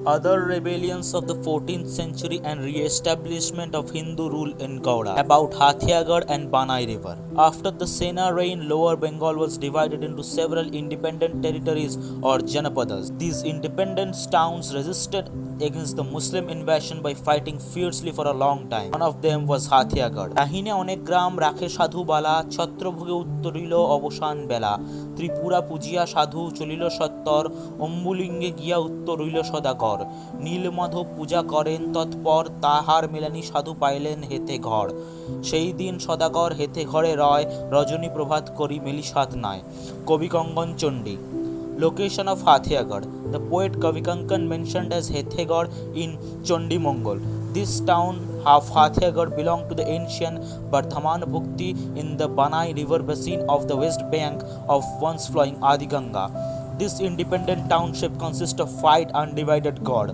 Other rebellions of the 14th century and re-establishment of Hindu rule in Gorai, about Hatiyagarh and Banai river. After the Sena reign, Lower Bengal was divided into several independent territories or Janapadas. These independent towns resisted against the Muslim invasion by fighting fiercely for a long time. One of them was Hatiyagarh. Kahine onek gram rakhe sadhu bala, ছত্রভোগে উত্তরিল অবসান বেলা, ত্রিপুরা পূজিয়া সাধু চলিল সত্তর, অম্বুলিঙ্গে গিয়া উত্তর হইল সদাগর, নীলমাধব পূজা করেন তৎপর, তাহার মেলানি সাধু পাইলেন হেতে ঘর, সেই দিন সদাগর হেতে ঘরে রয়, রজনী প্রভাত করি মেলি সাত নাই। কবি কঙ্গন Chandi. Location of Hatiyagarh. The poet Kavi Kankan mentioned as Hatiyagarh in Chandi Mongol. This town of Hatiyagarh belonged to the ancient Bardhaman Bhukti in the Banai river basin of the west bank of once flowing Adi Ganga. This independent township consists of 5 undivided god.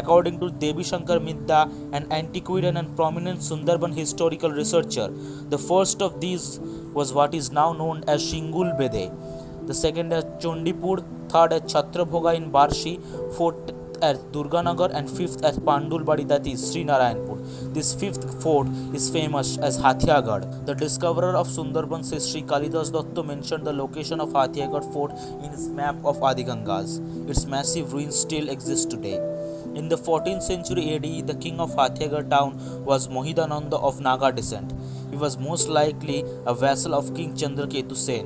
According to Devi Shankar Midda, an antiquarian and prominent Sundarban historical researcher, the first of these was what is now known as Singulbere. The second at Chondipur, third at Chhatrabhoga in Barshi, fourth at Durganagar, and fifth at Pandulbari, that is Srinarayanpur. This fifth fort is famous as Hatiyagarh. The discoverer of Sundarban's history, Kalidas Datta, mentioned the location of Hatiyagarh fort in his map of Adigangas. Its massive ruins still exist today. In the 14th century AD, the king of Hatiyagarh town was Mahidananda of Naga descent. He was most likely a vassal of King Chandraketu Sen.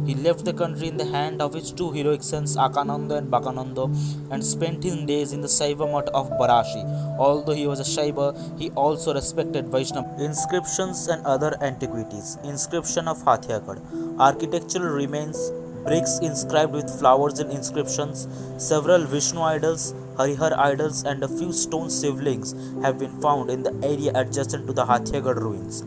He left the country in the hand of his 2 heroic sons Akananda and Bakananda and spent his days in the Saiva Mutt of Barasir. Although he was a Shaiva, he also respected Vaishnava. Inscriptions and other antiquities. Inscription of Hatiyagarh. Architectural remains, bricks inscribed with flowers and inscriptions, several Vishnu idols, Harihar idols, and a few stone shivlings have been found in the area adjacent to the Hatiyagarh ruins.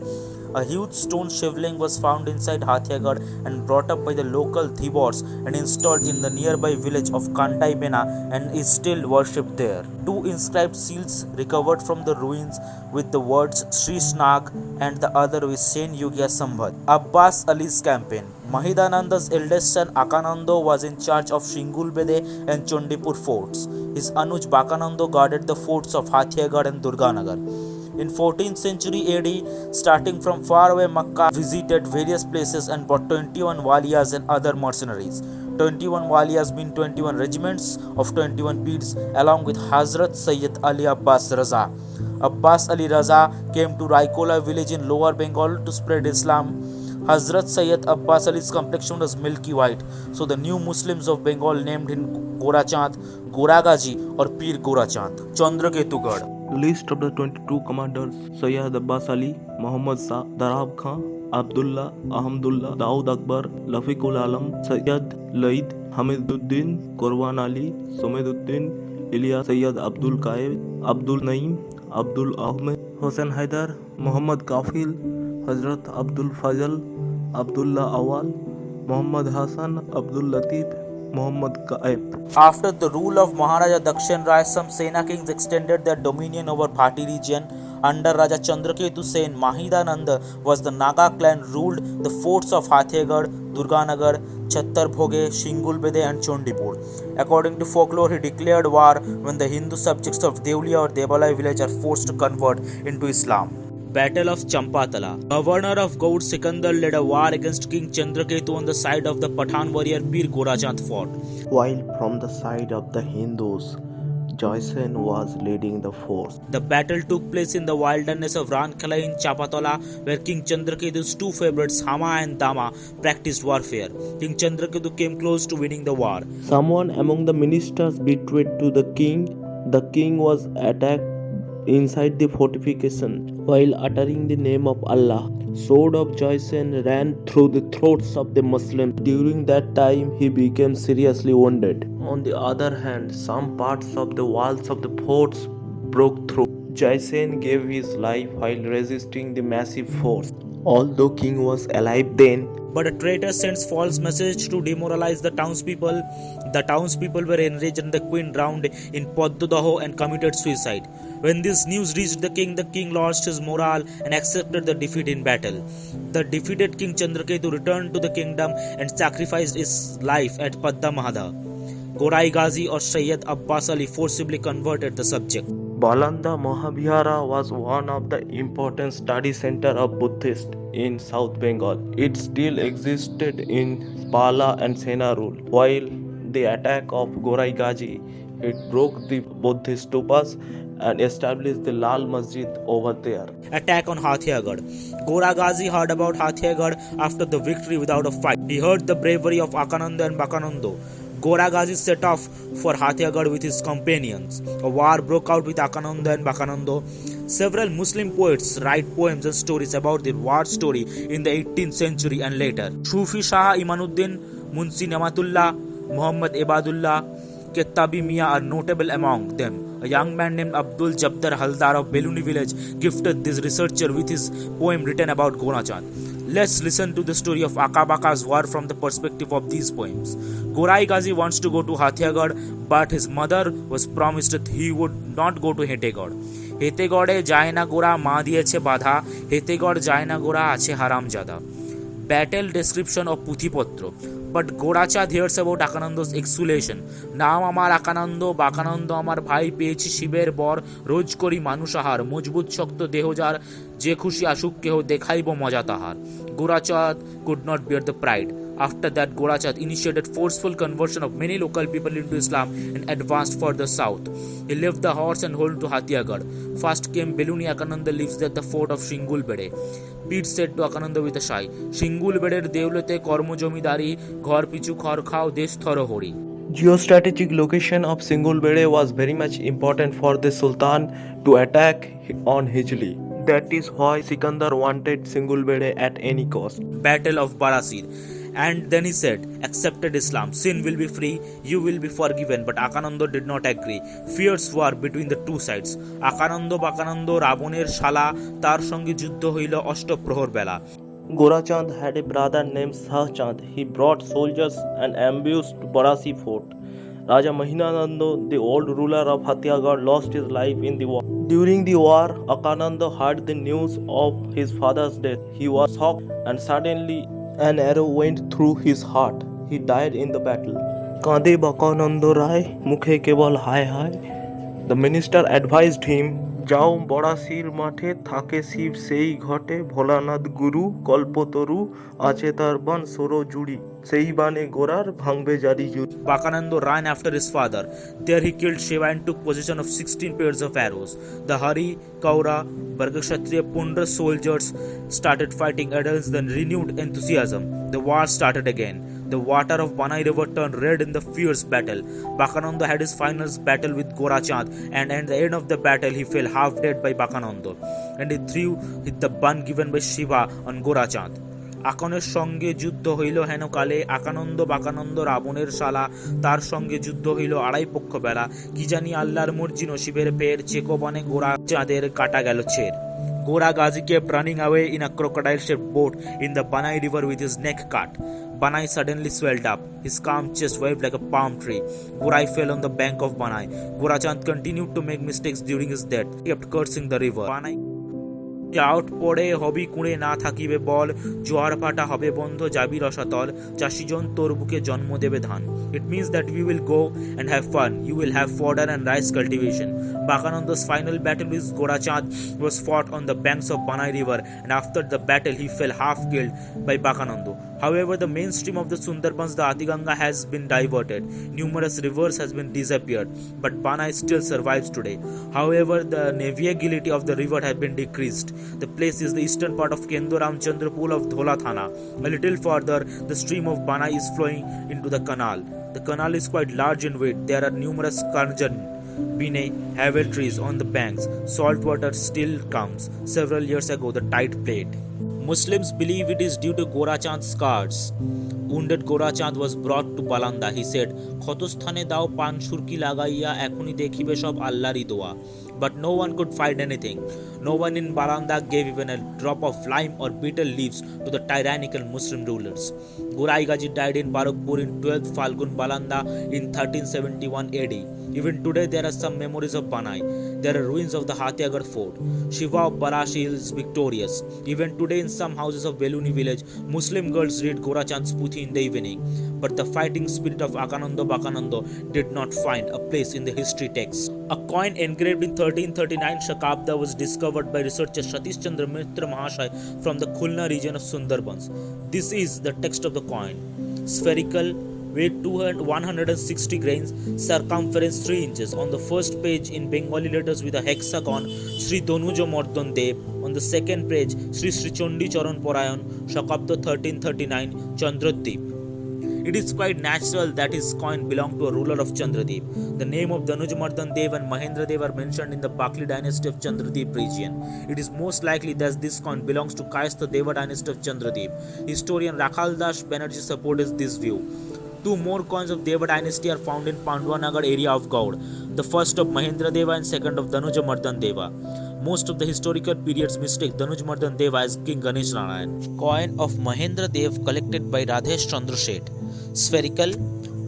A huge stone shivling was found inside Hatiyagarh and brought up by the local Dhibors and installed in the nearby village of Kantaibena and is still worshipped there. 2 inscribed seals recovered from the ruins with the words Sri Snag and the other with Sen Yugya Sambhat. Abbas Ali's campaign. Mahidananda's eldest son Akananda was in charge of Singulbere and Chondipur forts. His Anuj Bakananda guarded the forts of Hatiyagarh and Durganagar. In 14th century AD, starting from far away Makkah, visited various places and brought 21 Walias and other mercenaries. 21 Walias mean 21 regiments of 21 Pirs, along with Hazrat Sayyid Ali Abbas Raza. Abbas Ali Raza came to Rankhela village in Lower Bengal to spread Islam. Hazrat Sayyid Abbas Ali's complexion was milky white, so the new Muslims of Bengal named him Gorachand, Gazi, or Pir Gorachand. Chandraketugarh. List of the 22 commanders: Sayyid Abbas Ali, Muhammad Shah, Darab Khan, Abdullah, Ahmadullah, Daud Akbar, Lafiqul Alam, Sayyid Laid, Hamiduddin, Qurban Ali, Sumeduddin, Ilyas, Sayyid Abdul Qaib, Abdul Naim, Abdul Ahmed, Hossein Haidar, Muhammad Kafil, Hazrat Abdul Fazal, Abdullah Awal, Muhammad Hassan, Abdul Latif, Muhammad Qaib. After the rule of Maharaja Dakshin Rai, some Sena kings extended their dominion over Bhati region. Under Raja Chandraketu Sen, Mahidananda was the Naga clan ruled the forts of Hatiyagarh, Durganagar, Chhatrabhoga, Singulbere and Chondipur. According to folklore, he declared war when the Hindu subjects of Devlia or Devalai village are forced to convert into Islam. Battle of Champatala. Governor of Gaur Sikandar led a war against King Chandraketu on the side of the Pathan warrior Pir Gorachand fought, While from the side of the Hindus, Joysen was leading the force. The battle took place in the wilderness of Rankhela in Champatala, where King Chandraketu's 2 favorites Hama and Dama practiced warfare. King Chandraketu came close to winning the war. Someone among the ministers betrayed to the king. The king was attacked inside the fortification while uttering the name of Allah. Sword of Joysen ran through the throats of the Muslims. During that time, he became seriously wounded. On the other hand, some parts of the walls of the forts broke through. Joysen gave his life while resisting the massive force. Although king was alive then, But a traitor sends false message to demoralize the townspeople. The townspeople were enraged and the queen drowned in Poddudaho and committed suicide. When this news reached the king lost his morale and accepted the defeat in battle. The defeated King Chandraketu returned to the kingdom and sacrificed his life at Padda Mahada. Gorai Gazi or Sayyid Abbas Ali forcibly converted the subject. Balanda Mahavihara was one of the important study center of Buddhists in South Bengal. It still existed in Pala and Sena rule. While the attack of Gorai Gazi, it broke the Buddhist stupas and established the Lal Masjid over there. Attack on Hathiyagarh. Gora Gazi heard about Hathiyagarh after the victory without a fight. He heard the bravery of Akananda and Bakananda. Gora Gazi set off for Hathiyagarh with his companions. A war broke out with Akananda and Bakananda. Several Muslim poets write poems and stories about their war story in the 18th century and later. Sufi Shah Imanuddin, Munsi Namatullah, Muhammad Ibadullah, Kettabi Mia are notable among them. A young man named Abdul Jabbar Haldar of Beluni village gifted this researcher with his poem written about Gorachand. Let's listen to the story of Akabaka's war from the perspective of these poems. Gorai Gazi wants to go to Hathiyagarh, but his mother was promised that he would not go to Hatiyagarh. Hatiyagarhe যায় না গোরা মা দিয়েছে বাধা হেতেগড় যায় না গোরা আছে হারামজাদা. Battle description of পুঁথিপত্র. But Gorachand hears about Akananda's exultation. নাম আমার আকানন্দ বাকানন্দ আমার ভাই পেয়েছি শিবের বর রোজ করি মানুষ আহার মজবুত শক্ত দেহ যার যে খুশি আসুক কেহ দেখাইব মজা তাহার. Gorachand could not bear the pride. After that, Gorachand initiated forceful conversion of many local people into Islam and advanced further south. He left the horse and hold to Hatiyagarh. First came Beluni. Akananda lives at the fort of Singulbere. Pir said to Akananda with a sigh, Singulberer দেউলতে কর্ম জমিদারি ঘর পিছু খড় খাও দেশ থর Hari. Geostrategic location of Singulbere was very much important for the Sultan to attack on Hijli. That is why Sikandar wanted Singulbere at any cost. Battle of Barasir. And then he said, accepted Islam, sin will be free, you will be forgiven. But Akananda did not agree. Fierce war between the two sides. Akananda Bakananda Raboner Shala তার সঙ্গে যুদ্ধ হইল অষ্টপ্রহর বেলা. Gorachand had a brother named Sahchand. He brought soldiers and ambushed Barasir fort. Raja Mahidananda, the old ruler of Hatiyagarh, lost his life in the war. During the war, Akananda heard the news of his father's death. He was shocked and suddenly an arrow went through his heart. He died in the battle. Kande Bakananda Rai, mukhe kebal hai hai. The minister advised him, যাও বড়াশির মাঠে থাকে শিব সেই ঘটে ভোলানাথ গুরু কল্পতরু আছে তার বান সরো জুড়ি সেই বানে গোরার ভাঙবে জারি জুড়ি. Bakananda ran after his father. There he killed Shiva and took possession of 16 pairs of arrows. The Hari, Kaura, Bargashatriya Pundra soldiers started fighting against the renewed enthusiasm. The war started again. The water of Banai river turned red in the fierce battle. Bakananda had his final battle with Gorachand, and at the end of the battle he fell half dead by Bakananda, and he threw the bun given by Shiva on Gorachand. আকনের সঙ্গে যুদ্ধ হইল হেন কালে আকানন্দ বাকানন্দ রাবণের শালা তার সঙ্গে যুদ্ধ হইল আড়াই পক্ষ বেলা কি জানি আল্লাহর মর্জি নসিবের ফের চেকো বনে গোরা চাঁদের কাটা গেল ছের. Gora Gazi kept running away in a crocodile-shaped boat in the Banai river with his neck cut. Banai suddenly swelled up. His calm chest waved like a palm tree. Gorai fell on the bank of Banai. Gorachand continued to make mistakes during his death. He kept cursing the river. Banai out পড়ে হবি কুঁড়ে না থাকিবে বল জোয়ার পাটা হবে বন্ধ যাবি রসাতল চাষিজন তোর বুকে জন্ম দেবে ধান. It means that we will go and have fun. You will have fodder and rice cultivation. Bakananda's final battle with Gorachand was fought on the banks of Banai river, and after the battle he fell half killed by Bakananda. However, the mainstream of the Sundarbans, the Adiganga, has been diverted. Numerous rivers has been disappeared, but Banai still survives today. However, the navigability of the river has been decreased. The place is the eastern part of Kendoram Chandrapool of Dhola Thana. A little further, the stream of Banai is flowing into the canal. The canal is quite large in width. There are numerous karjan, bine, havel trees on the banks. Salt water still comes. Several years ago, the tide played. Muslims believe it is due to Gorachand's scars. Wounded Gorachand was brought to Balanda. He said, ক্ষতস্থানে দাও পান সুরকি লাগাইয়া এখনই দেখিবে সব আল্লাহরই দোয়া. But no one could find anything. No one in Balanda gave even a drop of lime or betel leaves to the tyrannical Muslim rulers. Gorai Gazi died in Barakpur in 12th Falgun Balanda in 1371 AD. Even today, there are some memories of Banai. There are ruins of the Hatiyagarh fort. Shiva of Barasir is victorious. Even today, in some houses of Beluni village, Muslim girls read Gorachand's Puthi in the evening. But the fighting spirit of Akananda Bakananda did not find a place in the history texts. A coin engraved in 1339 Shakabda was discovered by researcher Satish Chandra Mitra Mahashai from the Khulna region of Sundarbans. This is the text of the coin. Spherical, weight 160 grains, circumference 3 inches. On the first page in Bengali letters with a hexagon, Sri Donuja Mardon Dev. On the second page, Sri Sri Chondi Charan Parayan, Shakabda 1339, Chandraketu. It is quite natural that his coin belonged to a ruler of Chandraketu. The name of Danujamardhan Dev and Mahendra Dev are mentioned in the Bakli dynasty of Chandraketu region. It is most likely that this coin belongs to Kayastha Deva dynasty of Chandraketu. Historian Rakhal Das Banerjee supports this view. Two more coins of Deva dynasty are found in Pandunagar area of Gaud, the first of Mahendra Deva and second of Danujamardhan Deva. Most of the historical periods mistake Danujamardhan Deva as King Ganesh Narayan. Coin of Mahendra Dev collected by Radhesh Chandra Seth. Spherical,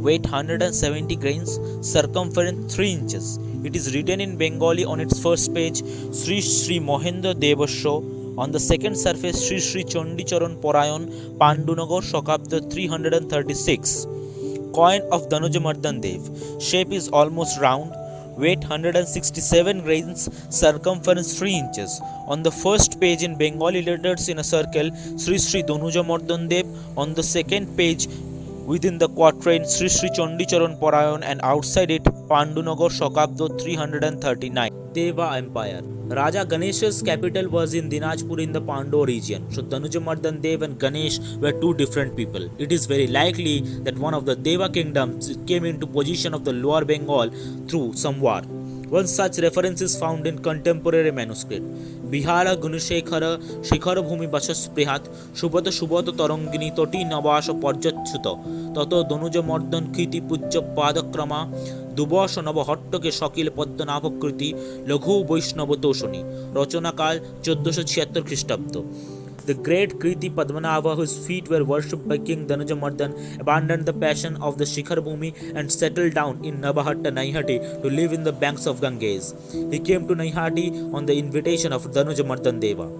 weight 170 grains, circumference 3 inches. It is written in Bengali on its first page, Sri Sri Mahendra Devasya. On the second surface, Sri Sri Chondi Charan Parayan, Pandunagar, Shakabda 336. Coin of Danujamardhan Dev. Shape is almost round. Weight 167 grains, circumference 3 inches. On the first page in Bengali letters in a circle, Sri Sri Danujamardhan Dev. On the second page, within the quatrain, Sri Sri Chondi Charan Parayan, and outside it, Pandunagar, Shakabda 339. Deva Empire. Raja Ganesha's capital was in Dinajpur in the Pandu region. So Danujamardhan Dev and Ganesh were two different people. It is very likely that one of the Deva kingdoms came into possession of the Lower Bengal through some war. One such reference is found in contemporary manuscript. Bihara Gunushekara Shikhar Bhumi Basasprihat Shubhata Shubhata Tarangini Toti Navasha Parjatchuta Tato Danujamardhan Kriti Pujya Padakrama Dubasha Nabahatta Shakil Paddanavakriti Laghu Vaishnava Toshani Rachanakal 1476 Christabda. The great Kriti Padmanabha, whose feet were worshipped by King Danujamardhan, abandoned the passion of the Shikhar Bhumi and settled down in Nabahatta, Naihati to live in the banks of Ganges. He came to Naihati on the invitation of Danujamardhan Deva.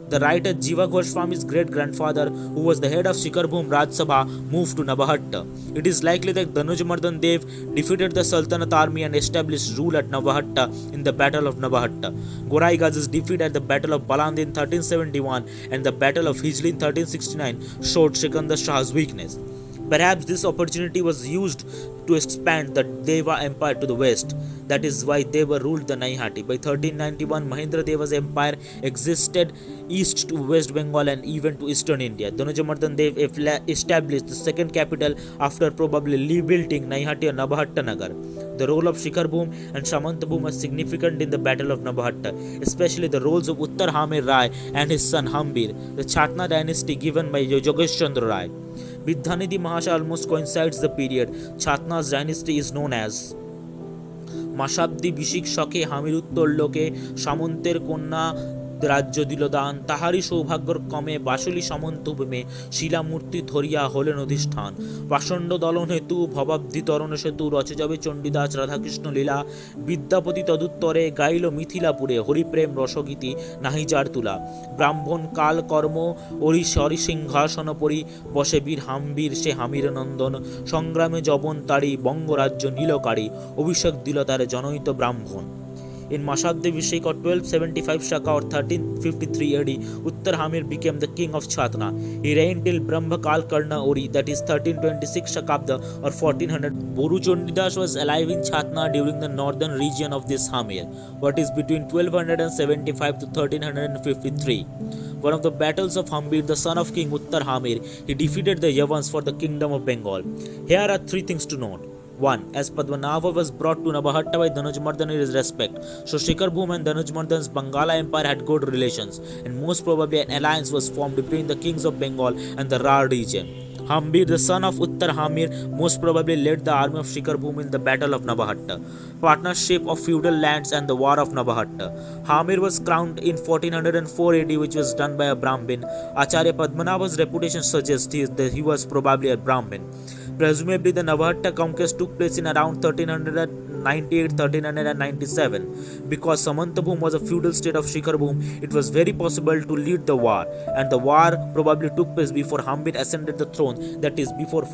The writer Jiva Goswami's great-grandfather, who was the head of Shikhar Bhum Raj Sabha, moved to Nabahatta. It is likely that Danujamardhan Dev defeated the Sultanate army and established rule at Nabahatta in the Battle of Nabahatta. Gorai Gazi's defeat at the Battle of Balanda in 1371 and the Battle of Hijli in 1369 showed Shikandar Sah's weakness. Perhaps this opportunity was used to expand the Deva Empire to the west. That is why Deva ruled the Naihati. By 1391, Mahendra Deva's empire existed east to West Bengal and even to eastern India. Danujamardhan Dev established the second capital after probably rebuilding Naihati and Nabahatta Nagar. The role of Shikhar Bhum and Samanta Bhum was significant in the Battle of Nabahatta, especially the roles of Uttar Hamir Rai and his son Hamir, the Chatna dynasty given by Yogesh Chandra Rai. Vidhanidhi Mahasha almost coincides the period. Chatna's dynasty is known as Mashabdi Bishik Shake Hamir Uttolloke Samonter Konna রাজ্য দিল দান তাহারই সৌভাগ্যর কমে বাসুলি সামন্ত ভূমে শিলামূর্তি ধরিয়া হলেন অধিষ্ঠান পাষণ্ড দলন হেতু ভবাব্দি তরণ সেতু রচে যাবে চণ্ডীদাস রাধাকৃষ্ণ লীলা বিদ্যাপতি তদুত্তরে গাইল মিথিলাপুরে হরিপ্রেম রসগীতি নাহি যার তুলা ব্রাহ্মণ কাল কর্ম অরিশরি সিংহাসন পরি বসে বীর হাম্বীর সে হামির নন্দন সংগ্রামে জবন তারি বঙ্গরাজ্য নীলকারী অভিষেক দিল তার জনহিত ব্রাহ্মণ. In Mashabdi Vishek or 1275 Shaka or 1353 AD, Uttar Hamir became the king of Chatna. He reigned till Brahma Kal Karna Ori, that is 1326 Shakabda or 1400. Boru Chandidas was alive in Chatna during the northern region of this Hamir, what is between 1275 to 1353. One of the battles of Hamir, the son of King Uttar Hamir, he defeated the Yavans for the kingdom of Bengal. Here are three things to note. 1. As Padmanabha was brought to Nabahatta by Danujamardhan in his respect, so Shikhar Bhum and Danujamardhan's Bangala empire had good relations, and most probably an alliance was formed between the kings of Bengal and the Rar region. Hamir, the son of Uttar Hamir, most probably led the army of Shikhar Bhum in the Battle of Nabahatta, partnership of feudal lands and the War of Nabahatta. Hamir was crowned in 1404 AD, which was done by a Brahmin. Acharya Padmanabha's reputation suggests that he was probably a Brahmin. Presumably, the Nabahatta conquest took place in around 1300 98, 1300 and 97. Because Samantabhum was a feudal state of Shikharbhum, it was very possible to lead the war, and the war probably took place before Hamir ascended the throne, that is before